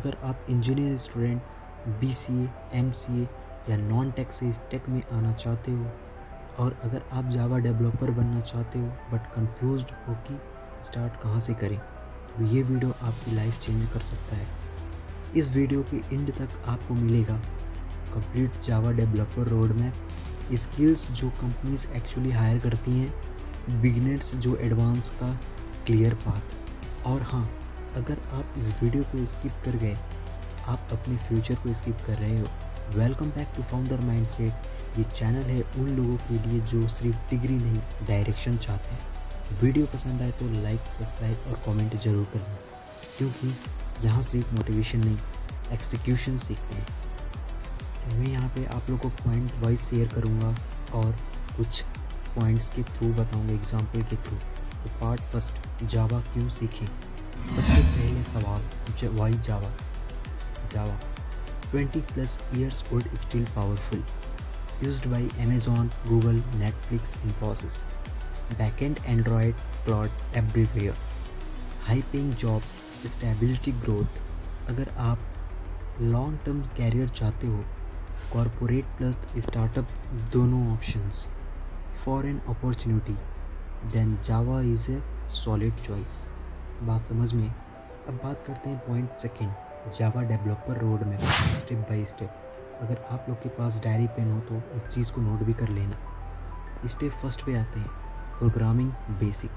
अगर आप engineer student BCA, MCA या नॉन टेक से टेक में आना चाहते हो और अगर आप जावा डेवलपर बनना चाहते हो बट कंफ्यूज्ड हो कि स्टार्ट कहाँ से करें, तो ये वीडियो आपकी लाइफ चेंज कर सकता है। इस वीडियो के एंड तक आपको मिलेगा कंप्लीट जावा डेवलपर रोड मैप, स्किल्स जो कंपनीज एक्चुअली हायर करती हैं, बिगिनर्स जो एडवांस का क्लियर पाथ। और हाँ, अगर आप इस वीडियो को स्किप कर गए, आप अपने फ्यूचर को स्किप कर रहे हो। Welcome back to founder mindset. ये चैनल है उन लोगों के लिए जो सिर्फ डिग्री नहीं, डायरेक्शन चाहते हैं। वीडियो पसंद आए तो लाइक, सब्सक्राइब और कमेंट जरूर करना, क्योंकि यहाँ सिर्फ मोटिवेशन नहीं, एक्सिक्यूशन सीखते हैं। मैं यहाँ पे आप लोगों को पॉइंट वाइज शेयर करूँगा और कुछ पॉइंट्स के थ्रू बताऊँगा, एग्जाम्पल के थ्रू। तो पार्ट फर्स्ट, जावा क्यों सीखें। सबसे पहले सवाल, Y Java. Java 20+ years old, still powerful, used by Amazon, Google, Netflix, Infosys. Backend Android, Cloud everywhere. High paying jobs, stability, growth. अगर आप लॉन्ग टर्म कैरियर चाहते हो, कॉरपोरेट प्लस स्टार्टअप दोनों options, foreign opportunity, then Java is a solid choice. बात समझ में। अब बात करते हैं point second, Java developer road में स्टेप बाय स्टेप। अगर आप लोग के पास डायरी पेन हो तो इस चीज़ को नोट भी कर लेना। स्टेप फर्स्ट पे आते हैं, प्रोग्रामिंग बेसिक।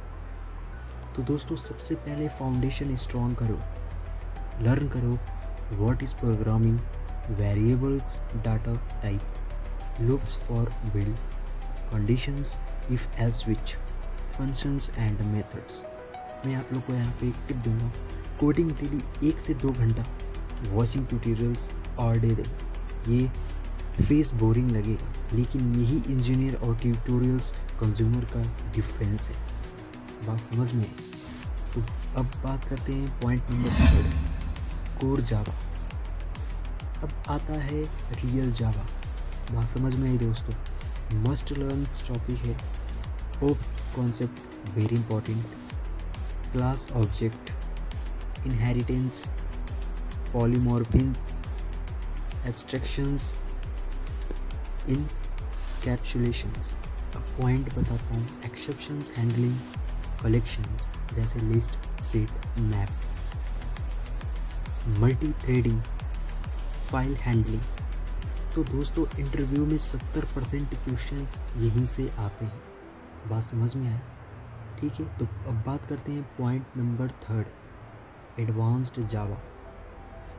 तो दोस्तों सबसे पहले फाउंडेशन स्ट्रॉन्ग करो, लर्न करो what is programming, variables, data type, loops for build, conditions, if else switch, functions and methods. मैं आप लोग को यहाँ पे एक टिप दूंगा, कोडिंग डेली 1 से 2 घंटा, वॉचिंग ट्यूटोरियल्स और डे। ये फेस बोरिंग लगेगा, लेकिन यही इंजीनियर और ट्यूटोरियल्स कंज्यूमर का डिफरेंस है। बात समझ में। तो अब बात करते हैं पॉइंट नंबर 3, कोर जावा। अब आता है रियल जावा। बात समझ में आई दोस्तों। मस्ट लर्न टॉपिक है, OOP concept very important, class object, inheritance, polymorphism, abstractions, encapsulations. अब पॉइंट बताता हूँ, एक्सेप्शंस हैंडलिंग, कलेक्शंस जैसे list, set, map, multi threading, file handling. तो दोस्तों इंटरव्यू में 70% क्वेश्चंस यहीं से आते हैं। बात समझ में आया, ठीक है। तो अब बात करते हैं पॉइंट नंबर 3, एडवांस्ड जावा।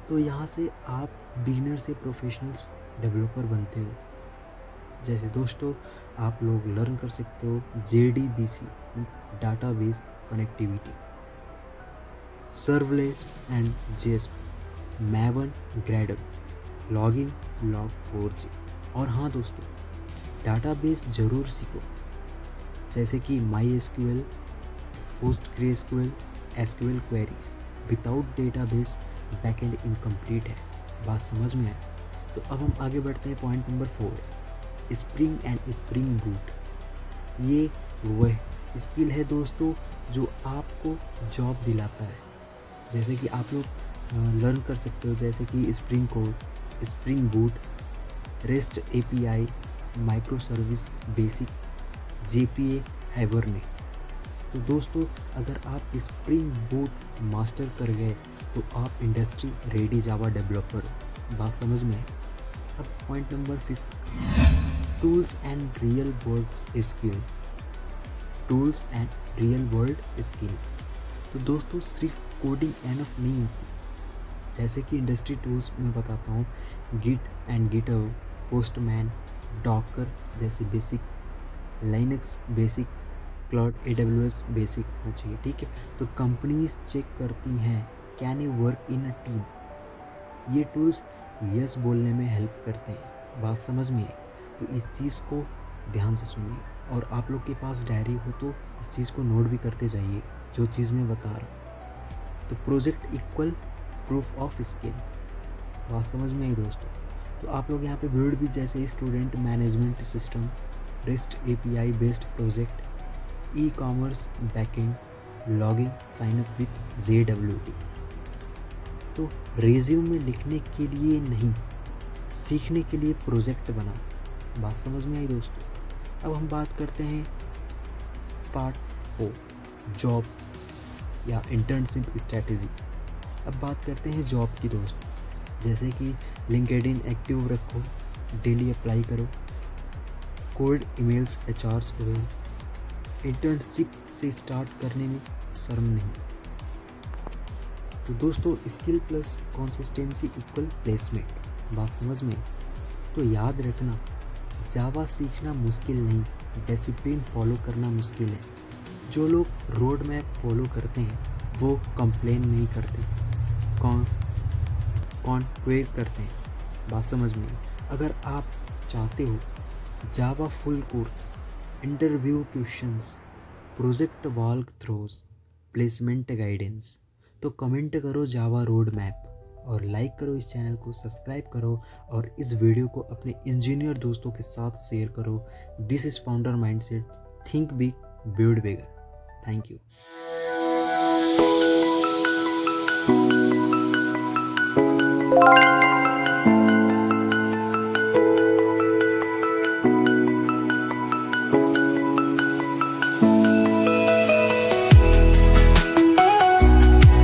तो यहाँ से आप बिगिनर से प्रोफेशनल्स डेवलपर बनते हो। जैसे दोस्तों आप लोग लर्न कर सकते हो JDBC database connectivity, servlets and JSP, Maven, Gradle, logging, log4j। और हाँ दोस्तों, डाटाबेस ज़रूर सीखो, जैसे कि MySQL, PostgreSQL, SQL queries. Without database backend incomplete है। बात समझ में आए। तो अब हम आगे बढ़ते हैं point number 4, spring and spring boot. ये वह स्किल है दोस्तों जो आपको जॉब दिलाता है। जैसे कि आप लोग लर्न कर सकते हो, जैसे कि spring code, spring boot, rest API, micro service basic, JPA, hibernate. तो दोस्तों अगर आप स्प्रिंग बूट मास्टर कर गए तो आप इंडस्ट्री रेडी जावा डेवलपर हो। बात समझ में। अब point number 5, tools and real world skill. Tools and real world skill. तो दोस्तों सिर्फ कोडिंग एनफ नहीं होती। जैसे कि इंडस्ट्री टूल्स में बताता हूँ, git and GitHub, Postman, Docker जैसे basic, Linux basics, cloud AWS basic होना चाहिए, ठीक है। तो कंपनीज चेक करती हैं can you work in a team. ये टूल्स यस बोलने में हेल्प करते हैं। बात समझ में है। तो इस चीज़ को ध्यान से सुनिए, और आप लोग के पास डायरी हो तो इस चीज़ को नोट भी करते जाइए जो चीज़ मैं बता रहा हूँ। तो project equal proof of skill. बात समझ में आई दोस्तों। तो आप लोग यहाँ पे बिल्ड भी, जैसे student management system, rest API based project, e-commerce backend, logging, sign up with JWT। तो रेज्यूम में लिखने के लिए नहीं, सीखने के लिए प्रोजेक्ट बनाओ। बात समझ में आई दोस्तों? अब हम बात करते हैं पार्ट 4, जॉब या इंटर्नशिप स्ट्रैटेजी। अब बात करते हैं जॉब की दोस्तों, जैसे कि लिंक्डइन एक्टिव रखो, डेली अप्लाई करो, कोल्ड ईमेल्स एचआर्स को दो, इंटर्नशिप से स्टार्ट करने में शर्म नहीं। तो दोस्तों skill plus consistency equal placement. बात समझ में? तो याद रखना, जावा सीखना मुश्किल नहीं, डिसिप्लिन फॉलो करना मुश्किल है। जो लोग रोड मैप फॉलो करते हैं वो कंप्लेन नहीं करते, कॉन्ट्वेट करते हैं। बात समझ में? अगर आप चाहते हो Java full course, interview questions, project walk throughs, placement guidance, तो कमेंट करो जावा रोड मैप और लाइक करो, इस चैनल को सब्सक्राइब करो और इस वीडियो को अपने इंजीनियर दोस्तों के साथ शेयर करो। This is founder mindset, think big, build bigger. Thank you.